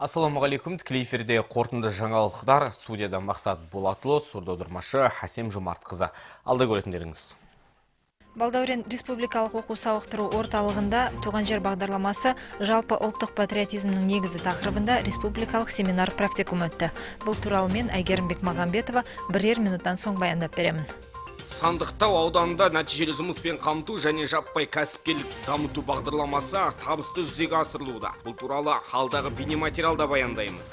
Ассалаумағалейкум, тікелей эфирде қорытынды жаңалықтар, студияда Мақсат Болатұлы, сурдоаудармашы Хасем Жомартқызы. Алда көретіндеріңіз. Балдәурен республикалық оқу сауықтыру орталығында туған жер бағдарламасы жалпы ұлттық патриотизмнің негізі тақырыбында республикалық семинар практикум өтті. Бұл туралы мен Әйгерім Бекмағамбетова бірер минуттан соң баяндап беремін. Сандықтау ауданында нәтижелі жұмыспен қамту және жаппай кәсіпкерлікті дамыту бағдарламасы табысты жүзеге асырылуда. Бұл туралы алдағы бейнематериалда баяндаймыз.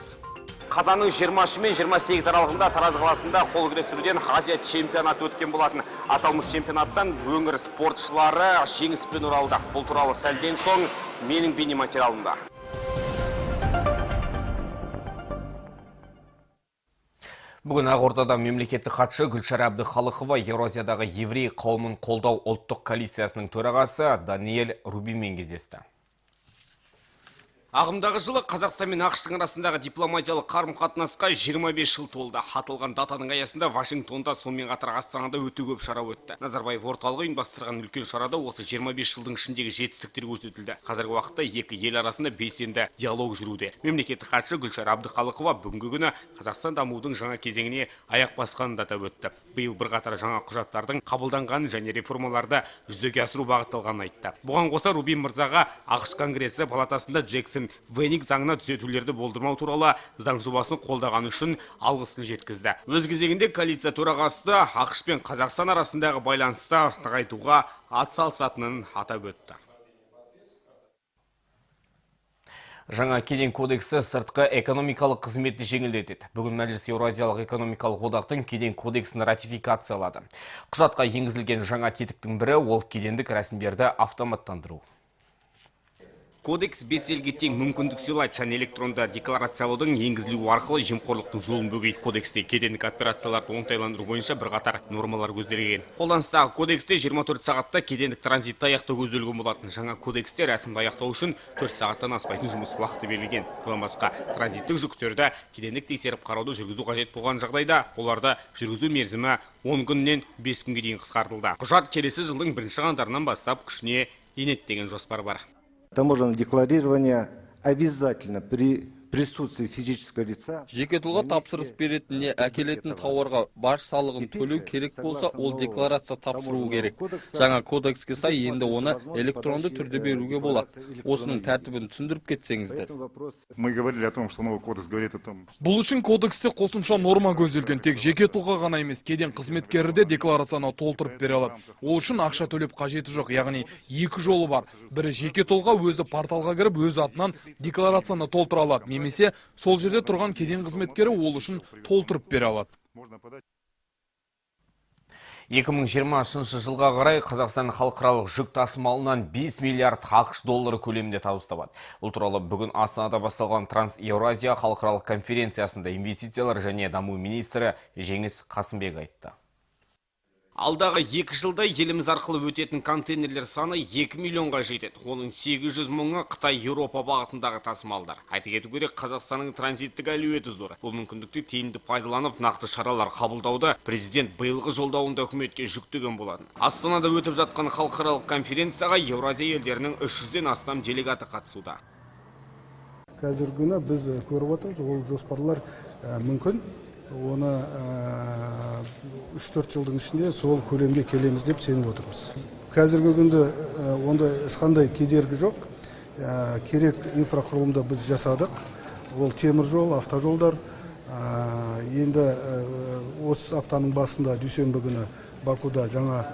Қазанның 20 мен 28 аралығында Тараз қаласында қол күресуден Азия чемпионаты өткен болатын. Аталмыш чемпионаттан өңір спортшылары жеңіспен оралды. Бұл туралы сәлден соң менің бейнематериалымда. Бүгін Ақордада мемлекеттік хатшы Гүлшара Әбдіхалықова Еуразиядағы еврей қауымын қолдау ұлттық коалициясының төрағасы Даниэль Рубинмен кездесті. Ағымдағы жылы Қазақстан мен ақш-тың арасындағы дипломатиялық қарым-қатынасқа 25 жыл толды. Аталған датаның аясында Вашингтонда сонымен қатар Астанада өте көп шара өтті. Назарбаев орталығы ұйымдастырған үлкен шарада осы 25 жылдың ішіндегі жетістіктер көрсетілді. Қазіргі уақытта екі ел арасында белсенді диалог жүруде. Мемлекеттік хатшы Гүлшара Әбдіхалықова бүгінгі күні Қазақстан дамудың жаңа кезеңіне аяқ басқанын да атап өтті. Биыл бірқатар жаңа құжаттардың қабылданғанын және реформаларды жүзеге асыру бағытталғанын айтты. Бұған қоса Рубин мырзаға ақш конгресі палатасында Джексон Веник заңына түзетулерді болдырмау туралы заң жобасын қолдаған үшін алғысын жеткізді. Өз кезегінде коалиция төрағасы ақш пен Қазақстан арасындағы байланысты нығайтуға атсалысатынын атап өтті. Жаңа кеден кодексі сыртқы экономикалық қызметті жеңілдетеді. Бүгін Мәжіліс Еуразиялық экономикалық одақтың кеден кодексін ратификациялады. Құжатқа енгізілген жаңа тетіктің бірі ол кедендік рәсімдерді автоматтандыру. Кодекс бес елге тең мүмкіндік сыйлайды және электронды декларациялаудың енгізілуі арқылы жемқорлықтың жолын бөгейді. Кодексте кедендік операцияларды оңтайландыру бойынша бірқатар нормалар көзделген. Қолданыстағы кодексте 24 сағатта кедендік транзитті аяқтау көзделген болатын. Жаңа кодексте рәсімді аяқтау үшін 4 сағаттан аспайтын жұмыс уақыты берілген. Бұдан басқа транзиттік жүктерді кедендік тексеріп қарауды жүргізу қажет болған жағдайда оларды жүргізу мерзімі 10 күннен 5 күнге дейін қысқартылды. Құжат келесі жылдың 1 қаңтарынан бастап күшіне енеді деген жоспар бар. Таможенное декларирование обязательно при присутствии физического лица. Жеке тұлға тапсырыс беретініне әкелетін тауарға баж салығын төлеу керек болса, ол декларация тапсыру керек. Жаңа кодекске сай енді оны электронды түрде беруге болады. Осының тәртібін түсіндіріп кетсеңіздер. Мы говорили о том, что новый кодекс говорит о том. Бұл үшін кодексте қосымша норма көзделген. Тек жеке тұлға ғана емес, кеден қызметкері де декларацияны толтырып бере алады. Ол үшін ақша төлеп қажеті жоқ, яғни екі жолы бар. Бірі жеке тұлға өзі порталға кіріп, өз атынан декларацияны толтыра алады. Немесе сол жерде тұрған кеден қызметкері ол үшін толтырып бере алады. 2020 жылға қарай Қазақстан халықаралық жүк тасымалынан 5 миллиард ақш доллары көлемінде табыс табады. Бұл туралы бүгін Астанада басталған Транс-Еуразия халықаралық конференциясында инвестициялар және даму министрі Жеңіс Қасымбек айтты. Алдағы 2 жылда еліміз арқылы өтетін контейнерлер саны 2 миллионға жетеді. Оның 800 мыңы Қытай-Еуропа бағытындағы тасымалдар. Айта кету керек, Қазақстанның транзиттік әлеуеті зор. Бұл мүмкіндікті тиімді пайдаланып, нақты шаралар қабылдауды президент биылғы жолдауында үкіметке жүктеген болатын. Астанада өтіп жатқан халықаралық конференцияға Еуразия елдерінің 300-ден астам делегаты қатысуда. Қазіргі күні біз көріп отырмыз, ол жоспарлар мүмкін. Оны 3-4 жылдың ішінде сол көлемге келеміз деп сеніп отырмыз. Қазіргі күнде онда ешқандай кедергі жоқ. Керек инфрақұрылымды біз жасадық. Ол темір жол, автожолдар. Енді осы аптаның басында дүйсенбі күні Бакуда жаңа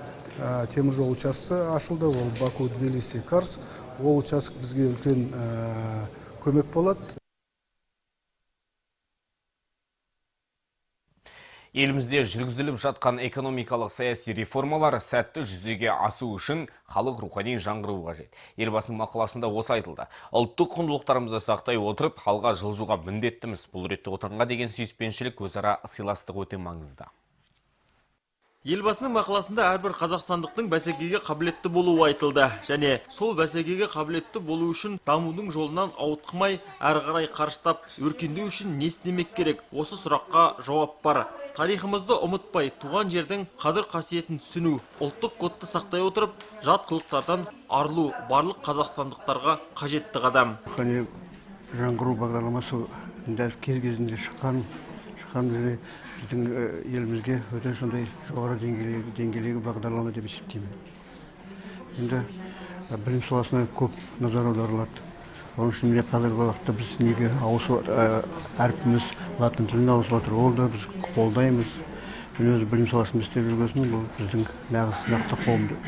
темір жол учаскесі ашылды. Ол Баку-Тбилиси-Карс. Ол участок бізге үлкен көмек болады. Елімізде жүргізіліп жатқан экономикалық саяси реформалар сәтті жүзеге асу үшін халық рухани жаңғыруы қажет. Елбасының мақаласында осы айтылды. Ұлттық құндылықтарымызды сақтай отырып, халға жылжуға міндеттіміз. Бұл ретте отанға деген сүйіспеншілік, өзара сыйластық өте маңызды. Елбасының мақаласында әрбір қазақстандықтың бәсекеге қабілетті болуы айтылды. Және сол бәсекеге қабілетті болу үшін дамудың жолынан ауытқымай, әрі қарай қарыштап, өркендеу үшін не істемек керек? Осы сұраққа жауап бар. Тарихымызды ұмытпай, туған жердің қадір қасиетін түсіну, ұлттық кодты сақтай отырып, жат қылықтардан арылу барлық қазақстандықтарға қажетті қадам. жаңғыру бағдарламасы дәл кезінде шыққан біздің елімізге өте сондай жоғары деңгейдегі бағдарлама деп есептеймін. Енді білім саласына көп назар аударылады. Оның үшін міне қазіргі уақытта біз неге әрпіміз латын тіліне ауысып отыр, ол да біз қолдаймыз. Мен өзі білім саласында істеп жүргесін, бұл біздің нақты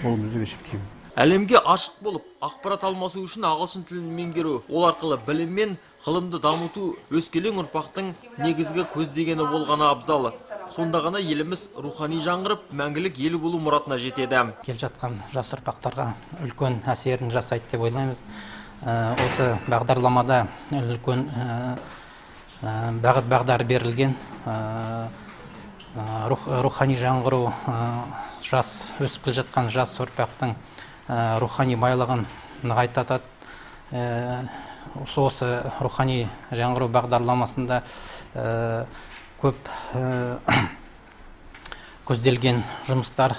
қолымыз деп есептеймін. Әлемге ашық болып, ақпарат алмасу үшін ағылшын тілін меңгеру, ол арқылы білім мен ғылымды дамыту өскелең ұрпақтың негізгі көздегені болғаны абзал. Сонда ғана еліміз рухани жаңғырып, мәңгілік ел болу мұратына жетеді. Кел жатқан жас ұрпақтарға үлкен әсерін жасайды деп ойлаймыз. Осы бағдарламада үлкен бағдар берілген, рухани жаңғыру, өсіп келе жатқан жас ұрпақтың рухани байлығын нығайтады. Осы рухани жаңғыру бағдарламасында көп көзделген жұмыстар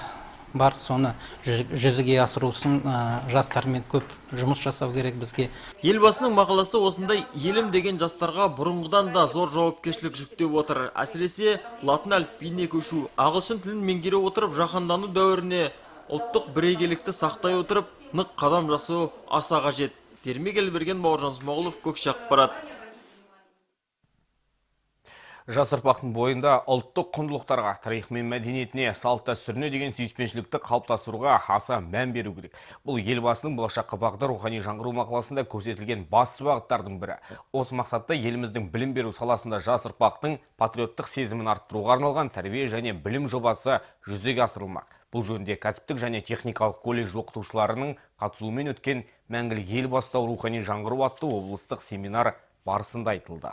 бар. Соны жүзеге асыру үшін жастармен көп жұмыс жасау керек бізге. Елбасының мақаласы осындай елім деген жастарға бұрынғыдан да зор жауапкершілік жүктеп отыр. Әсіресе латын әліпбиіне көшу, ағылшын тілін меңгере отырып жаһандану дәуіріне ұлттық бірегейлікті сақтай отырып, нық қадам жасау аса қажет. Термек Елберген, Бауыржан Смағұлов, Көкше ақпарат. Жас ұрпақтың бойында ұлттық құндылықтарға, тарих мен мәдениетіне, салт дәстүріне деген сүйіспеншілікті қалыптастыруға аса мән беру керек. Бұл елбасының болашаққа бағдар рухани жаңғыру мақаласында көрсетілген басты бағыттардың бірі. Осы мақсатта еліміздің білім беру саласында жас ұрпақтың патриоттық сезімін арттыруға арналған тәрбие және білім жобасы жүзеге асырылмақ. Бұл жөнінде кәсіптік және техникалық колледж оқытушыларының қатысуымен өткен мәңгілік ел бастау рухани жаңғыру атты облыстық семинар барысында айтылды.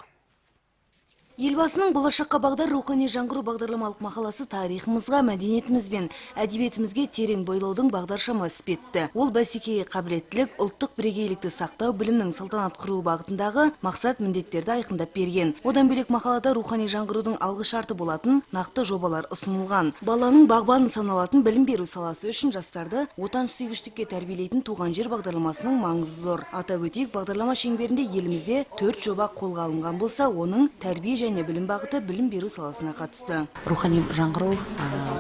Елбасының болашаққа бағдар рухани жаңғыру бағдарламалық мақаласы тарихымызға, мәдениетіміз бен әдебиетімізге терең бойлаудың бағдаршамы іспетті. Ол бәсекеге қабілеттілік, ұлттық бірегейлікті сақтау, білімнің салтанат құру бағытындағы мақсат міндеттерді айқындап берген. Одан бөлек мақалада рухани жаңғырудың алғы шарты болатын нақты жобалар ұсынылған. Баланың бағбаны саналатын білім беру саласы үшін жастарды отансүйгіштікке тәрбиелейтін туған жер бағдарламасының маңызы зор. Атап өтейік, бағдарлама шеңберінде елімізде 4 жоба қолға алынған болса, оның тәрбие және білім бағыты білім беру саласына қатысты. Рухани жаңғыру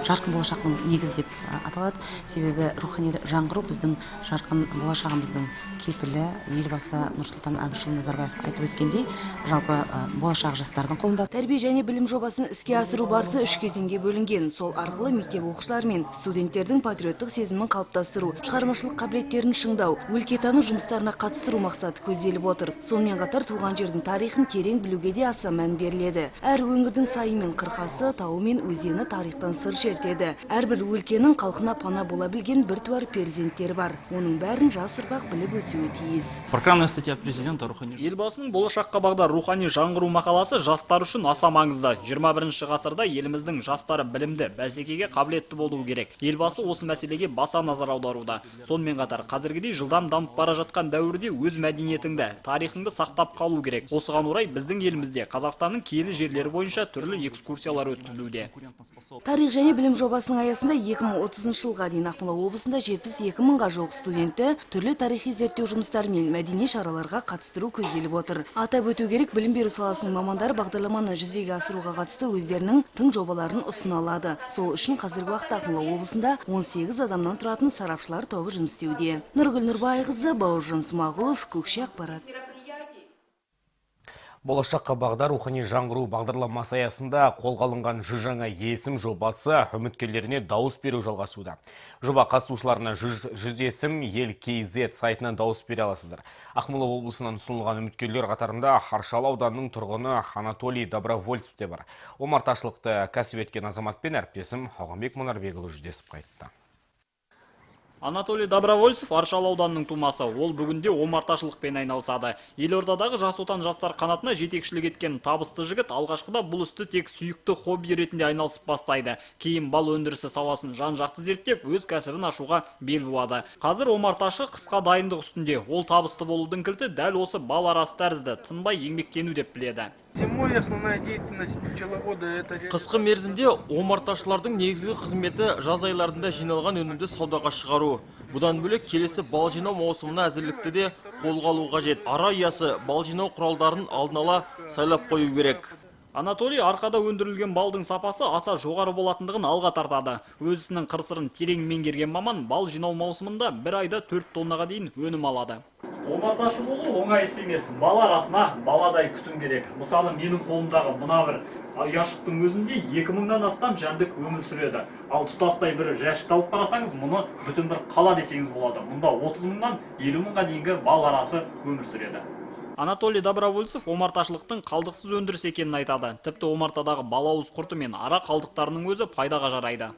жарқын болашақтың негізі деп аталады. Себебі рухани жаңғыру біздің жарқын болашағымыздың кепілі. Елбасы Нұрсұлтан Әбішұлы Назарбаев айтып өткендей, жалпы болашақ жастардың қолында. Тәрбие және білім жобасын іске асыру барысы 3 кезеңге бөлінген. Сол арқылы мектеп оқушылары мен студенттердің патриоттық сезімін қалыптастыру, шығармашылық қабілеттерін шыңдау, өлкетану жұмыстарына қатыстыру мақсаты көзделіп отыр. Сонымен қатар туған жердің тарихын терең білуге де аса мән беріледі. Әр өңірдің сайы мен қырқасы, тауы мен өзені тарихтан сыр шертеді. Әрбір өлкенің халқына пана бола білген біртуар перзенттер бар. Оның бәрін жас ұрпақ біліп өсуі тиіс. Программная статья президента рухани. Елбасының болашаққа бағдар рухани жаңғыру мақаласы жастар үшін аса маңызды. 21 ғасырда еліміздің жастары білімді, бәсекеге қабілетті болуы керек. Елбасы осы мәселеге баса назар аударуда. Сонымен қатар қазіргідей жылдам дамып бара жатқан дәуірде өз мәдениетіңді, тарихыңды сақтап қалу керек. Осыған орай біздің елімізде Қазақстанның киелі жерлері бойынша түрлі экскурсиялар өткізілуде. Тарих және білім жобасының аясында 2030 жылға дейін Ақмола облысында 72 мыңға жуық студентті түрлі тарихи зерттеу жұмыстары мен мәдени шараларға қатыстыру көзделіп отыр. Атап өту керек, білім беру саласының мамандары бағдарламаны жүзеге асыруға қатысты өздерінің тың жобаларын ұсына алады. Сол үшін қазіргі уақытта Ақмола облысында 18 адамнан тұратын сарапшылар тобы жұмыс істеуде. Нұргүл Нұрбайқызы, Бауыржан Смағұлов, Көкше ақпарат. Болашаққа бағдар рухани жаңғыру бағдарламасы аясында қолға алынған жаңа есім жобасы үміткерлеріне дауыс беру жалғасуда. Жоба қатысушыларына 100 есім ел KZ сайтынан дауыс бере аласыздар. Ақмола облысынан ұсынылған үміткерлер қатарында Аршалы ауданының тұрғыны Анатолий Добровольцев те бар. Омарташылықты кәсіп еткен азаматпен әріптесім Ауғанбек Мұнарбекұлы жүздесіп қайтты. Анатолий Добровольцев Аршалы ауданының тумасы. Ол бүгінде омарташылықпен айналысады. Елордадағы Жас отан жастар қанатына жетекшілік еткен табысты жігіт алғашқыда бұл істі тек сүйікті хобби ретінде айналысып бастайды. Кейін бал өндірісі саласын жан-жақты зерттеп, өз кәсібін ашуға бел буады. Қазір омарташы қысқа дайындық үстінде. Ол табысты болудың кілті дәл осы бал арасы тәрізді, тынбай еңбектену деп біледі. Қысқы мерзімде омарташылардың негізгі қызметі жаз айларында жиналған өнімді саудаға шығару. Бұдан бөлек келесі бал жинау маусымына әзірлікті де қолға алу қажет. Ара ұясы, бал жинау құралдарын алдын ала сайлап қою керек. Анатолий арқада өндірілген балдың сапасы аса жоғары болатындығын алға тартады. Өзінің қыр-сырын терең меңгерген маман бал жинау маусымында бір айда 4 тоннаға дейін өнім алады. Омарташы болу оңай іс емес. Бала арасына баладай күтім керек. Мысалы, менің қолымдағы мына бір ұяшықтың өзінде 2000-нан астам жәндік өмір сүреді. Ал тұтастай бір жәшікті алып қарасаңыз, мұны бүтін бір қала десеңіз болады. Мұнда 30.000-нан 50.000-ға дейінгі бал арасы өмір сүреді. Анатолий Добровольцев омарташылықтың қалдықсыз өндіріс екенін айтады. Тіпті омартадағы балауыз құрты мен ара қалдықтарының өзі пайдаға жарайды.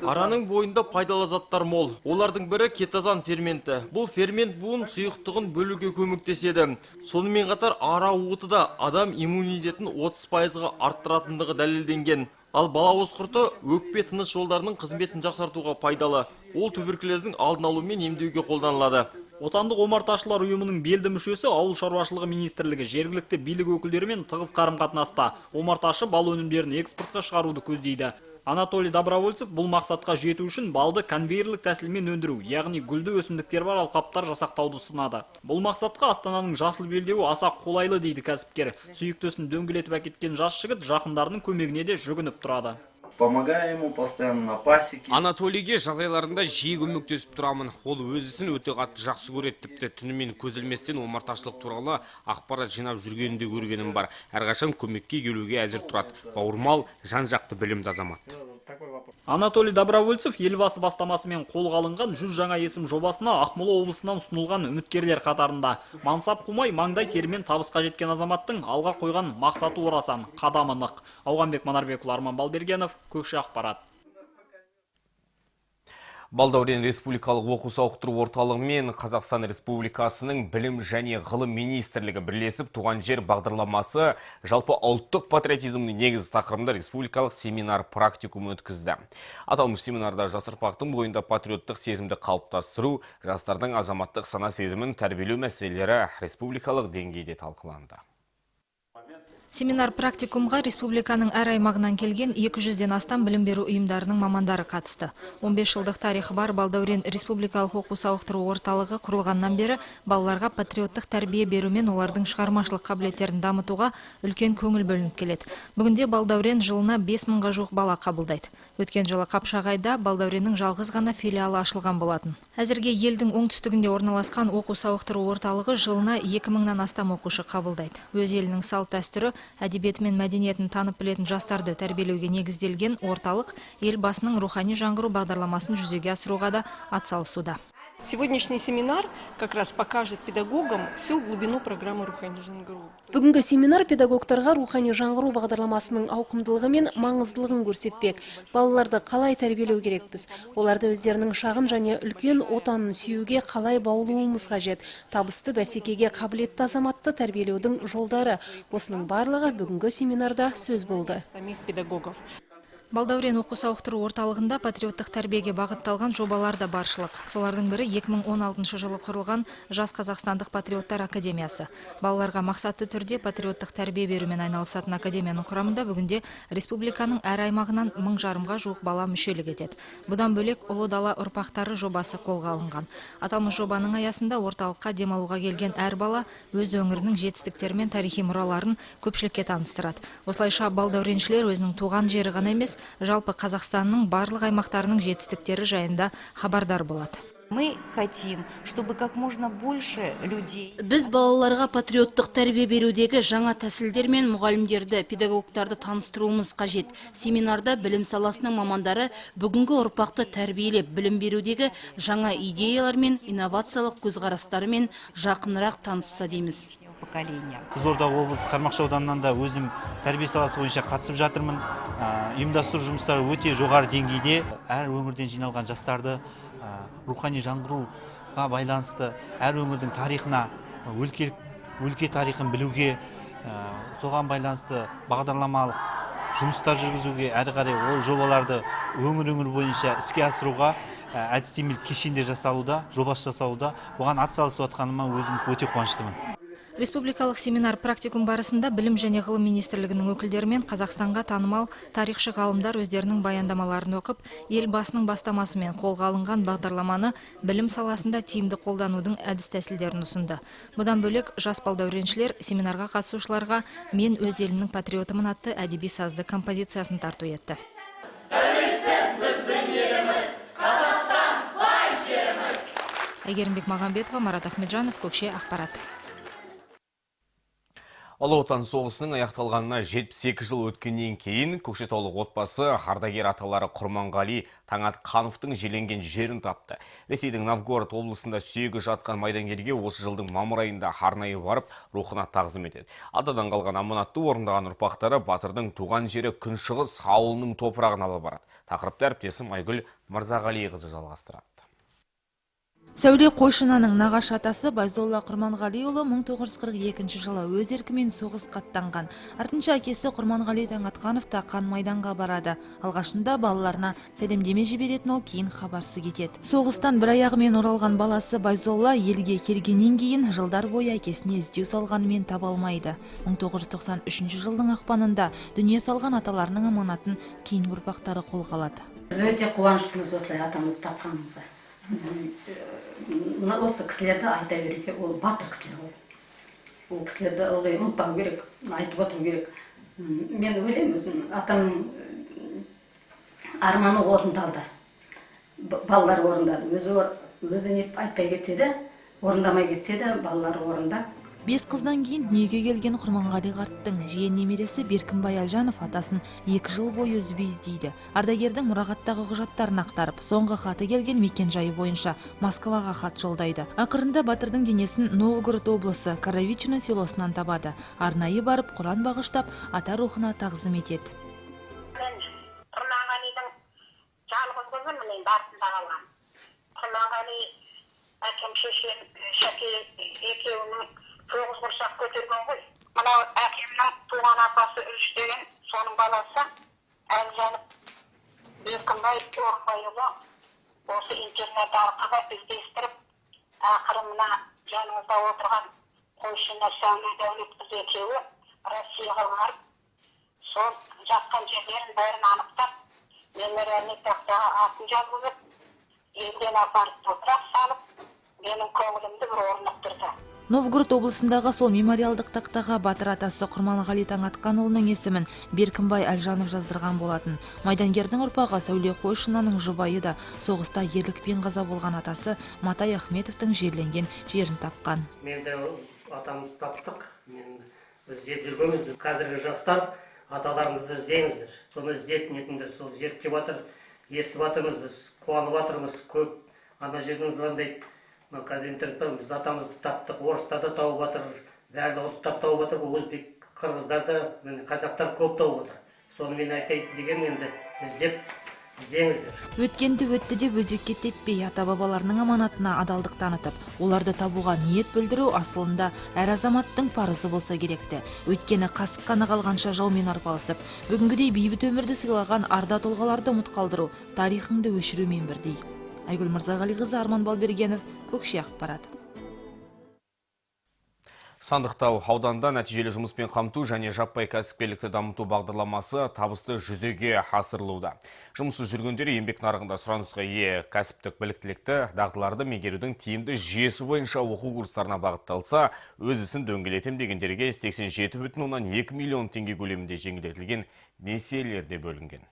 Араның бойында пайдалы заттар мол. Олардың бірі кетазан ферменті. Бұл фермент буын сұйықтығын бөлуге көмектеседі. Сонымен қатар ара уыты да адам иммунитетін 30%-ға арттыратындығы дәлелденген. Ал балауыз құрты өкпе тыныс жолдарының қызметін жақсартуға пайдалы. Ол туберкулездің алдын алу мен емдеуге қолданылады. Отандық омарташылар ұйымының белді мүшесі Ауыл шаруашылығы министрлігі жергілікті билік өкілдерімен тығыз қарым-қатынаста. Омарташы бал өнімдерін экспортқа шығаруды көздейді. Анатолий Добровольцев бұл мақсатқа жету үшін балды конвейерлік тәсілмен өндіру, яғни гүлді өсімдіктер бар алқаптар жасақтауды ұсынады. Бұл мақсатқа Астананың жасыл белдеуі аса қолайлы дейді кәсіпкер. Сүйіктісін дөңгелетіп әкеткен жас жігіт жақындарының көмегіне де жүгініп тұрады. Помогаем ему постоянно на пасеке. Анатолийге жаз айларында жиі көмектесіп тұрамын. Ол өз ісін өте қатты жақсы көреді, тіпті түнімен көз ілместен омарташылық туралы ақпарат жинап жүргенін де көргенім бар. Әрқашан көмекке келуге әзір тұрады. Бауырмал, жан-жақты білімді азамат. Анатолий Добровольцев елбасы бастамасымен қолға алынған 100 жаңа есім жобасына Ақмола облысынан ұсынылған үміткерлер қатарында. Мансап қумай маңдай терімен табысқа жеткен азаматтың алға қойған мақсаты орасан, қадамы нық. Ауғанбек Манарбекұлы, Арман Балбергенов, Көкше ақпарат. Балдәурен Республикалық оқу-сауықтыру орталығы мен Қазақстан Республикасының білім және ғылым министрлігі бірлесіп туған жер бағдарламасы жалпы ұлттық патриотизмнің негізі тақырыбында республикалық семинар практикум өткізді. Аталмыш семинарда жас ұрпақтың бойында патриоттық сезімді қалыптастыру, жастардың азаматтық сана сезімін тәрбиелеу мәселелері республикалық деңгейде талқыланды. Семинар практикумға республиканың әр аймағынан келген 200-ден астам білім беру ұйымдарының мамандары қатысты. 15 жылдық тарихы бар Балдәурен Республикалық оқу-сауықтыру орталығы құрылғаннан бері балаларға патриоттық тәрбие берумен олардың шығармашылық қабілеттерін дамытуға үлкен көңіл бөлініп келеді. Бүгінде Балдәурен жылына 5000-ға жуық бала қабылдайды. Өткен жылы Қапшағайда Балдәуреннің жалғыз ғана филиалы ашылған болатын. Әзірге елдің оңтүстігінде орналасқан оқу-сауықтыру орталығы жылына 2000-нан астам оқушы қабылдайды. Өз елінің салт дәстүрі, әдебиеті мен мәдениетін танып білетін жастарды тәрбиелеуге негізделген орталық елбасының рухани жаңғыру бағдарламасын жүзеге асыруға да атсалысуда. Сегодняшний семинар как раз покажет педагогам всю глубину программы «Рухани жаңғыру». Бүгінгі семинар педагогтарға рухани жаңғыру бағдарламасының ауқымдылығы мен маңыздылығын көрсетпек. Балаларды қалай тәрбиелеу керекпіз? Оларды өздерінің шағын және үлкен отанын сүюге қалай баулуымыз қажет? Табысты бәсекеге қабілетті азаматты тәрбиелеудің жолдары. Осының барлығы бүгінгі семинарда сөз болды. Самих педагогов. Балдәурен оқу-сауықтыру орталығында патриоттық тәрбиеге бағытталған жобалар да баршылық. Солардың бірі 2016 жылы құрылған Жас Қазақстандық патриоттар академиясы. Балаларға мақсатты түрде патриоттық тәрбие берумен айналысатын академияның құрамында бүгінде республиканың әр аймағынан 1000-ға жуық бала мүшелік етеді. Бұдан бөлек ұлы дала ұрпақтары жобасы қолға алынған. Аталмыш жобаның аясында орталыққа демалуға келген әр бала өз өңірінің жетістіктері мен тарихи мұраларын көпшілікке таныстырады. Осылайша балдәуреншілер өзінің туған жері ғана емес, жалпы Қазақстанның барлық аймақтарының жетістіктері жайында хабардар болады. Мы хотим, чтобы как можно больше людей... Біз балаларға патриоттық тәрбие берудегі жаңа тәсілдер мен мұғалімдерді, педагогтарды таныстыруымыз қажет. Семинарда білім саласының мамандары бүгінгі ұрпақты тәрбиелеп білім берудегі жаңа идеялар мен инновациялық көзқарастарымен жақынырақ танысса дейміз. Қызылорда облысы Қармақшы ауданынан да өзім тәрбие саласы бойынша қатысып жатырмын. Ұйымдастыру жұмыстары өте жоғары деңгейде. Әр өңірден жиналған жастарды рухани жаңғыруға байланысты әр өңірдің тарихына, өлке тарихын білуге, соған байланысты бағдарламалық жұмыстар жүргізуге, әрі қарай ол жобаларды өңір бойынша іске асыруға әдістемелік кешендер жасалуда, жобасы жасалуда, оған атсалысып жатқаныма өзім өте қуаныштымын. Республикалық семинар практикум барысында Білім және ғылым министрлігінің өкілдерімен Қазақстанға танымал тарихшы ғалымдар өздерінің баяндамаларын оқып, елбасының бастамасымен қолға алынған бағдарламаны білім саласында тиімді қолданудың әдіс-тәсілдерін ұсынды. Бұдан бөлек жас балдәуреншілер семинарға қатысушыларға "Мен өз елімнің патриотымын" атты әдеби сазды композициясын тарту етті. Тәуелсіз біздің еліміз, Қазақстан бай жеріміз. Әйгерімбек Мағамбетова, Марат Ахмеджанов, Көкше ақпарат. Ұлы Отан соғысының аяқталғанына 72 жыл өткеннен кейін көкшетаулық отбасы ардагер аталары Құрманғали Таңатқановтың жерленген жерін тапты. Ресейдің Новгород облысында сүйегі жатқан майдангерге осы жылдың мамыр айында арнайы барып, рухына тағзым етеді. Атадан қалған аманатты орындаған ұрпақтары батырдың туған жері Күншығыс ауылының топырағын алып барады. Тақырыпты әріптесім Айгүл Мырзағалиқызы жалғастырады. Сәуле Қойшынаның нағашы атасы Байзолла Құрманғалиұлы 1942 жылы өз еркімен соғыс қаттанған. Артынша әкесі Құрманғали Таңатқанов та қан майданға барады. Алғашында балаларына сәлемдеме жіберетін ол кейін хабарсыз кетеді. Соғыстан бір аяғымен оралған баласы Байзолла елге келгеннен кейін жылдар бойы әкесіне іздеу салғанымен таба алмайды. 1993 жылдың ақпанында дүние салған аталарының аманатын кейінгі ұрпақтары қолға алады. Біз өте қуаныштымыз осылай атамызды тапқанымызға. Осы кісілерді айта беруге, ол батыр кісілер ғой. Ол кісілерді ылғи ұмытпау керек, айтып отыру керек. Мен ойлаймын, өзім атамның арманы орындалды. Балалар орындады. Өзі нетіп айтпай кетсе де, орындамай кетсе де, балалар орындап. 5 қыздан кейін дүниеге келген Құрманғали қарттың жиен немересі Беркінбай Әлжанов атасын 2 жыл бойы үзбей іздейді. Ардагердің мұрағаттағы құжаттарын ақтарып, соңғы хаты келген мекен-жайы бойынша Москваға хат жолдайды. Ақырында батырдың денесін Новгород облысы Коровичино селосынан табады. Арнайы барып, Құран бағыштап, ата рухына тағзым етеді. Мен Құрманғалидың жалғыз қызымын, мен басында қалған. Құрманғали әкем, шешем, шәке екеуінің 9 құрсақ көтерген ғой. Мынау әкемнің туған апасы Үш деген, соның баласы Әлжанов Беркінбай Орынбайұлы осы интернет арқылы іздестіріп, ақыры мына жанымызда отырған Қойшына Сәуле Дәулетқызы екеуі Россияға барып, сол жатқан жерлерін бәрін анықтап, мемориалдық тақтаға атын жазғызып, елден апарып топырақ салып, менің көңілімді бір орнықтырды. Новгород облысындағы сол мемориалдық тақтаға батыр атасы Құрманғали Таңатқанұлының есімін Беркінбай Әлжанов жаздырған болатын. Майдангердің ұрпағы Сәуле Қойшынаның жұбайы да соғыста ерлікпен қаза болған атасы Матай Ахметовтың жерленген жерін тапқан. Мен де атамызды таптық. Біз іздеп жүргенбіз. Қазіргі жастар аталарыңызды іздеңіздер. Соны іздеп нетіңдер. Сол зерттеп жатыр, естіп жатырмыз, біз қуанып жатырмыз. Көп ана жердің звондайды. Қазір интернетте біз атамызды таптық, орыстар да тауып жатыр, барлығы ұлттар тауып жатыр, өзбек, қырғыздар да, қазақтар көп тауып жатыр. Соны мен айтайын деген, енді іздеңіздер. Өткенді өтті деп өзекке теппей, ата-бабаларының аманатына адалдық танытып, оларды табуға ниет білдіру асылында әр азаматтың парызы болса керекті. Өйткені қасық қаны қалғанша жаумен арпалысып, бүгінгідей бейбіт өмірді сыйлаған арда тұлғаларды ұмыт қалдыру, тарихыңды өшірумен бірдей. Айгүл Мырзағалиқызы, Арман Балбергенов, Көкше ақпарат. Сандықтау ауданда нәтижелі жұмыспен қамту және жаппай кәсіпкерлікті дамыту бағдарламасы табысты жүзеге асырылуда. Жұмыссыз жүргендер еңбек нарығында сұранысқа ие кәсіптік біліктілікті, дағдыларды меңгерудің тиімді жүйесі бойынша оқу курстарына бағытталса, өз ісін дөңгелетем дегендерге 87,2 миллион теңге көлемінде жеңілдетілген несиелер де бөлінген.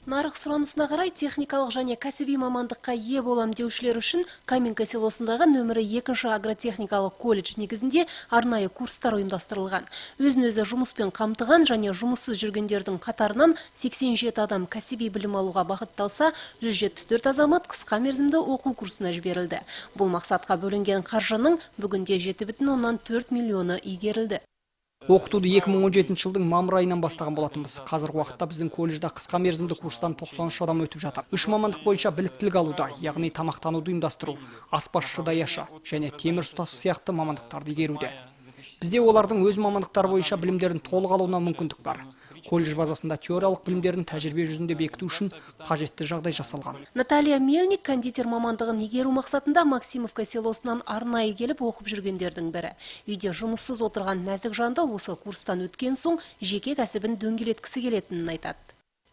Нарық сұранысына қарай техникалық және кәсіби мамандыққа ие болам деушілер үшін Каменка селосындағы нөмірі 2 агротехникалық колледж негізінде арнайы курстар ұйымдастырылған. Өзін-өзі жұмыспен қамтыған және жұмыссыз жүргендердің қатарынан 87 адам кәсіби білім алуға бағытталса, 174 азамат қысқа мерзімді оқу курсына жіберілді. Бұл мақсатқа бөлінген қаржының бүгінде 7,4 миллионы игерілді. Оқытуды 2017 жылдың мамыр айынан бастаған болатынбыз. Қазіргі уақытта біздің колледжда қысқа мерзімді курстан 93 адам өтіп жатыр. 3 мамандық бойынша біліктілік алуда, яғни тамақтануды ұйымдастыру, аспазшы даяшы және темір ұстасы сияқты мамандықтарды игеруде. Бізде олардың өз мамандықтары бойынша білімдерін толық алуына мүмкіндік бар. колледж базасында теориялық білімдерін тәжірибе жүзінде бекіту үшін қажетті жағдай жасалған. Наталья Мельник кондитер мамандығын игеру мақсатында Максимовка селосынан арнайы келіп оқып жүргендердің бірі. Үйде жұмыссыз отырған нәзік жанды осы курстан өткен соң жеке кәсібін дөңгелеткісі келетінін айтады.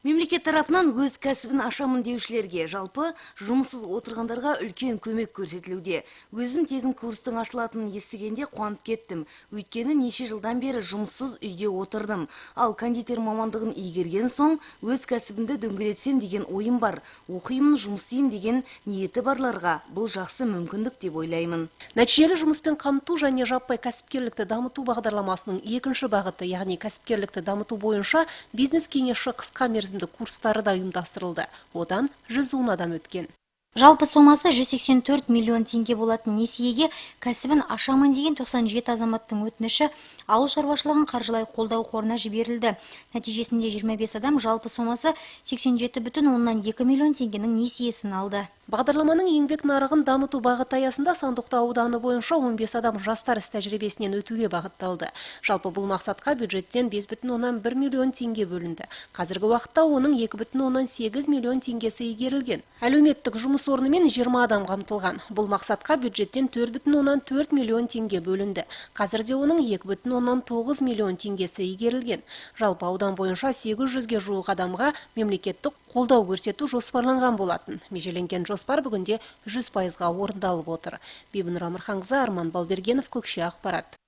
Мемлекет тарапынан өз кәсібін ашамын деушілерге, жалпы жұмыссыз отырғандарға үлкен көмек көрсетілуде. Өзім тегін курстың ашылатынын естігенде қуанып кеттім. Өйткені неше жылдан бері жұмыссыз үйде отырдым. Ал кондитер мамандығын игерген соң өз кәсібімді дөңгелетсем деген ойым бар. Оқимын, жұмыс істеймін деген ниеті барларға бұл жақсы мүмкіндік деп ойлаймын. Нәтижелі жұмыспен қамту және жаппай кәсіпкерлікті дамыту бағдарламасының екінші бағыты, яғни кәсіпкерлікті дамыту бойынша бизнес кеңесші қысқа мерзімді курстары да ұйымдастырылды. Одан 110 адам өткен. Жалпы сомасы 184 миллион теңге болатын несиеге кәсібін ашамын деген 97 азаматтың өтініші ауыл шаруашылығын қаржылай қолдау қорына жіберілді. Нәтижесінде 25 адам жалпы сомасы 87,2 миллион теңгенің несиесін алды. Бағдарламаның еңбек нарығын дамыту бағыты аясында Сандықтау ауданы бойынша 15 адам жастар іс тәжірибесінен өтуге бағытталды. Жалпы бұл мақсатқа бюджеттен 5,1 миллион теңге бөлінді. Қазіргі уақытта оның 2,8 миллион теңгесі игерілген. Әлеуметтік жұмыс орнымен 20 адам қамтылған. Бұл мақсатқа бюджеттен 4,4 миллион теңге бөлінді. Қазірде оның 2,9 миллион теңгесі игерілген. Жалпы аудан бойынша 800-ге жуық адамға мемлекеттік қолдау көрсету жоспарланған болатын. Межеленген жоспар бүгінде 100%-ға орындалып отыр. Бибінұр Амырханқызы, Арман Балбергенов, Көкше ақпарат.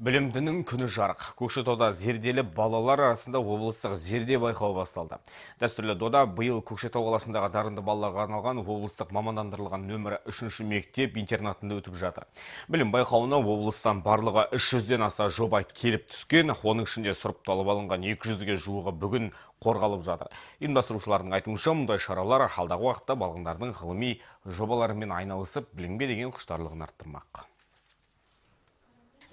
Білімдінің күні жарық. Көкшетауда зерделі балалар арасында облыстық зерде байқауы басталды. Дәстүрлі дода биыл Көкшетау қаласындағы дарынды балаларға арналған облыстық мамандандырылған нөмірі 3-ші мектеп интернатында өтіп жатыр. Білім байқауына облыстан барлығы 300-ден аса жоба келіп түскен, оның ішінде сұрыпталып алынған 200-ге жуығы бүгін қорғалып жатыр. Ұйымдастырушылардың айтуынша, мұндай шаралар алдағы уақытта балғындардың ғылыми жобаларымен айналысып, білімге деген құштарлығын арттырмақ.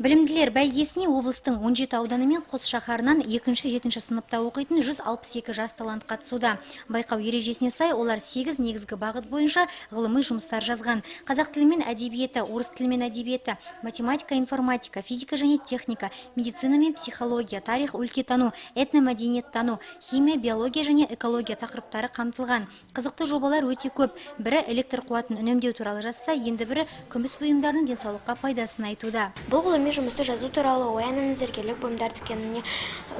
Білімділер бәйгесіне облыстың 17 ауданы мен Қос шаһарынан 2-7 сыныпта оқитын 162 жас талант қатысуда. Байқау ережесіне сай олар 8 негізгі бағыт бойынша ғылыми жұмыстар жазған. Қазақ тілі мен әдебиеті, орыс тілі мен әдебиеті, математика, информатика, физика және техника, медицина мен психология, тарих, өлкетану, этномәдениеттану, химия, биология және экология тақырыптары қамтылған. Қызықты жобалар өте көп. Бірі электр қуатын үнемдеу туралы жазса, енді бірі күміс бұйымдардың денсаулыққа пайдасын айтуда. Бұл ғылыми жұмысты жазу туралы оянын зергерлік бұйымдар дүкеніне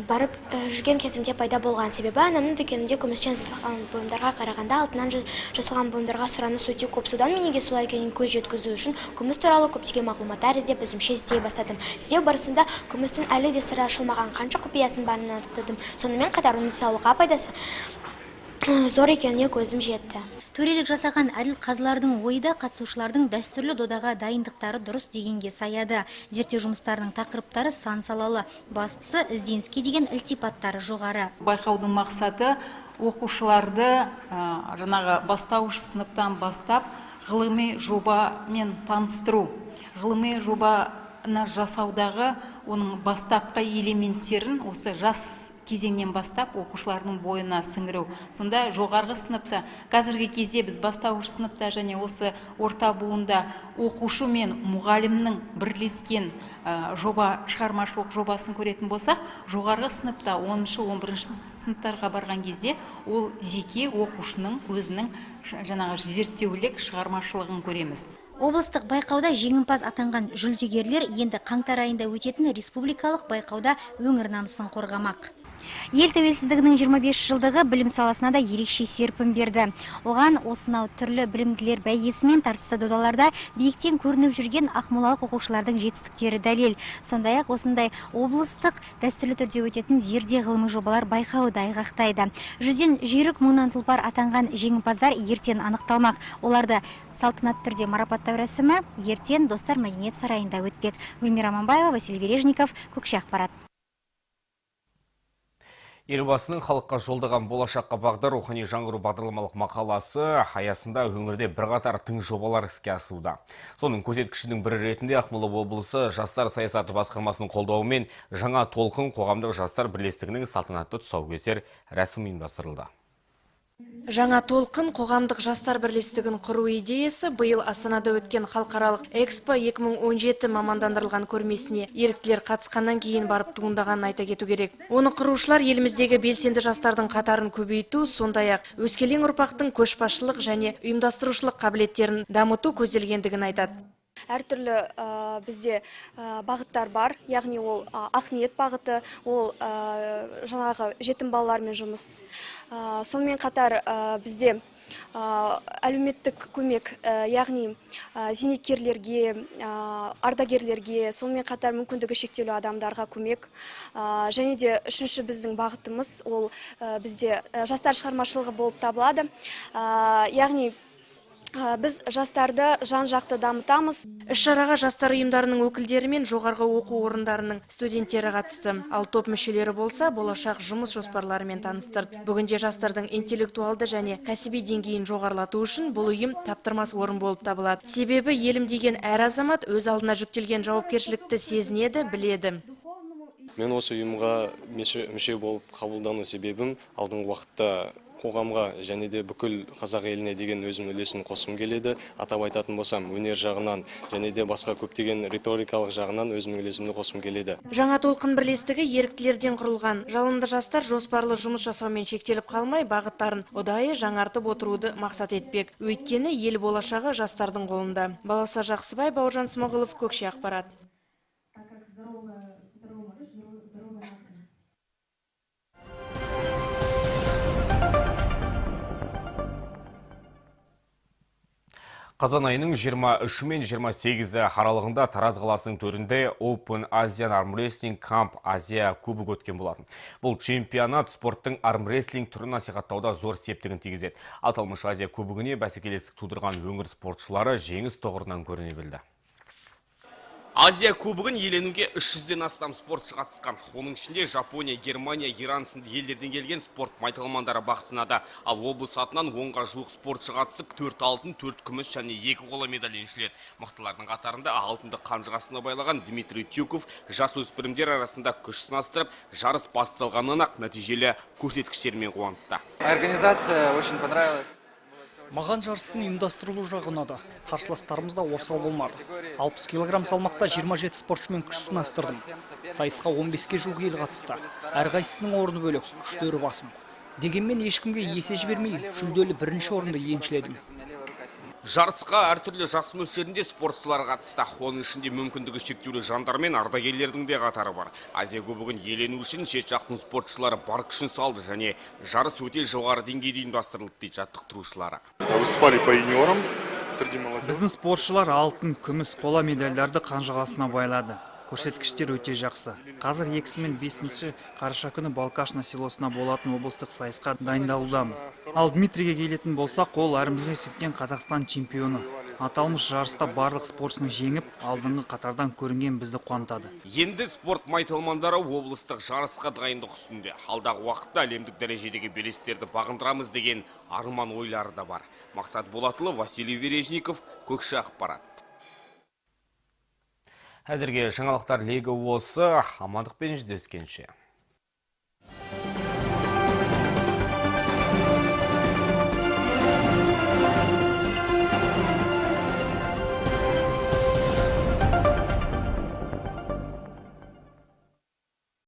барып жүрген кезімде пайда болған. Себебі анамның дүкенінде күмістен жасалған бұйымдарға қарағанда алтыннан жасалған бұйымдарға сұраныс өте көп. Содан мен неге солай екенін көз жеткізу үшін күміс туралы көптеген мағлұматтар іздеп өзімше іздей бастадым. Іздеу барысында күмістің әлі де сыры ашылмаған қанша құпиясын барын анықтадым. Сонымен қатар оның денсаулыққа пайдасы зор екеніне көзім жетті. Төрелік жасаған әділ қазылардың ойы да қатысушылардың дәстүрлі додаға дайындықтары дұрыс дегенге саяды. Зерттеу жұмыстарының тақырыптары сан салалы. Бастысы ізденіске деген ілтипаттары жоғары. Байқаудың мақсаты оқушыларды жаңағы бастауыш сыныптан бастап ғылыми жобамен таныстыру. Ғылыми жобаны жасаудағы оның бастапқы элементтерін осы жас кезеңнен бастап оқушылардың бойына сіңіру. Сонда жоғарғы сыныпта, қазіргі кезде біз бастауыш сыныпта және осы орта буында оқушы мен мұғалімнің бірлескен шығармашылық жобасын көретін болсақ, жоғарғы сыныпта 10-11 сыныптарға барған кезде ол жеке оқушының өзінің жаңағы зерттеулік шығармашылығын көреміз. Облыстық байқауда жеңімпаз атанған жүлдегерлер енді қаңтар айында өтетін республикалық байқауда өңір намысын қорғамақ. Ел тәуелсіздігінің 25 жылдығы білім саласына да ерекше серпін берді. Оған осынау түрлі білімділер бәйгесі мен тартысты додаларда биіктен көрініп жүрген ақмолалық оқушылардың жетістіктері дәлел. Сондай-ақ осындай облыстық дәстүрлі түрде өтетін зерде ғылыми жобалар байқауы да айғақтайды. 100-ден жүйрік мыңнан тұлпар атанған жеңімпаздар ертең анықталмақ. Оларды салтанатты түрде марапаттау рәсімі ертең Достар мәдениет сарайында өтпек. Гүлмира Аманбаева, Василий Бережников, Көкше ақпарат. Елбасының халыққа жолдаған болашаққа бағдар рухани жаңғыру бағдарламалық мақаласы аясында өңірде бірқатар тың жобалар іске асуда. Соның көрсеткішінің бірі ретінде Ақмола облысы жастар саясаты басқармасының қолдауымен жаңа толқын қоғамдық жастар бірлестігінің салтанатты тұсаукесер рәсімі ұйымдастырылды. Жаңа толқын қоғамдық жастар бірлестігін құру идеясы биыл Астанада өткен халықаралық Экспо 2017 мамандандырылған көрмесіне еріктілер қатысқаннан кейін барып туындағанын айта кету керек. Оны құрушылар еліміздегі белсенді жастардың қатарын көбейту, сондай-ақ өскелең ұрпақтың көшбасшылық және ұйымдастырушылық қабілеттерін дамыту көзделгендігін айтады. Әртүрлі бізде бағыттар бар, яғни ол ақниет бағыты, ол жаңағы жетім балалармен жұмыс. Сонымен қатар бізде әлеуметтік көмек, яғни зейнеткерлерге, ардагерлерге, сонымен қатар мүмкіндігі шектеулі адамдарға көмек. Және де үшінші біздің бағытымыз ол бізде жастар шығармашылығы болып табылады. Яғни біз жастарды жан-жақты дамытамыз. Іс-шараға жастар ұйымдарының өкілдері мен жоғарғы оқу орындарының студенттері қатысты. Ал топ мүшелері болса, болашақ жұмыс жоспарларымен таныстырды. Бүгінде жастардың интеллектуалды және кәсіби деңгейін жоғарылату үшін бұл ұйым таптырмас орын болып табылады. Себебі елім деген әр азамат өз алдына жүктелген жауапкершілікті сезінеді, біледі. Мен осы ұйымға мүше болып қабылдану себебім алдыңғы уақытта қоғамға және де бүкіл қазақ еліне деген өзім үлесін қосқым келеді. Атап айтатын болсам, өнер жағынан және де басқа көптеген риторикалық жағынан өзімнің үлесімді қосқым келеді. Жаңа толқын бірлестігі еріктілерден құрылған. Жалынды жастар жоспарлы жұмыс жасаумен шектеліп қалмай, бағыттарын ұдайы жаңартып отыруды мақсат етпек. Өйткені ел болашағы жастардың қолында. Балауса Жақсыбай, Бауыржан Смағұлов, Көкше ақпарат. Қазан айының 23 мен 28 аралығында Тараз қаласының төрінде Open Asian Arm Wrestling Camp Азия кубок өткен болатын. Бұл чемпионат спорттың армрестлинг түрін насихаттауда зор септігін тигізеді. Аталмыш Азия кубогіне бәсекелестік тудырған өңір спортшылары жеңіс тұғырынан көріне білді. Азия кубогын еленуге 300-ден астам спортшы қатысқан. Оның ішінде Жапония, Германия, Иран сынды елдерден келген спорт майталмандары бақ сынады. Ал облыс атынан 10-ға жуық спортшы қатысып, 4 алтын, 4 күміс және 2 қола медаль еншіледі. Мықтылардың қатарында алтынды қанжығасына байлаған Дмитрий Тюков жасөспірімдер арасында күш сынастырып, жарыс басталғаннан ақ нәтижелі көрсеткіштермен қуантты. Организация очень понравилась. Маған жарыстың ұйымдастырылу жағы ұнады. Қарсыластарымыз да осал болмады. 60 килограмм салмақта 27 спортшымен күш сынастырдым. Сайысқа 15-ке жуық ел қатысты. Әрқайсысының орны бөлек, күштері басым. Дегенмен ешкімге есе жібермей, жүлделі бірінші орынды еншіледім. Жарысқа әртүрлі жас мөлшерінде спортшылар қатысты. Оның ішінде мүмкіндігі шектеулі жандар мен ардагерлердің де қатары бар. Азия кубогын иелену үшін шет жақтың спортшылары бар күшін салды және жарыс өте жоғары деңгейде ұйымдастырылды дейді жаттықтырушылары. Выступали по юниорам среди молодежи. Біздің спортшылар алтын, күміс, қола медальдарды қанжығасына байлады. Көрсеткіштер өте жақсы. Қазір 2 мен 5 қараша күні Балкашна селосына болатын облыстық сайысқа дайындалудамыз. Ал Дмитрийге келетін болсақ, ол армрестлингтен Қазақстан чемпионы. Аталмыш жарыста барлық спортшыны жеңіп, алдыңғы қатардан көрінген бізді қуантады. Енді спорт майталмандары облыстық жарысқа дайындық үстінде. Алдағы уақытта әлемдік дәрежедегі белестерді бағындырамыз деген арман ойлары да бар. Мақсат Болатұлы, Василий Вережников, Көкше ақпарат. Әзірге жаңалықтар легі осы, амандықпен жүздескенше.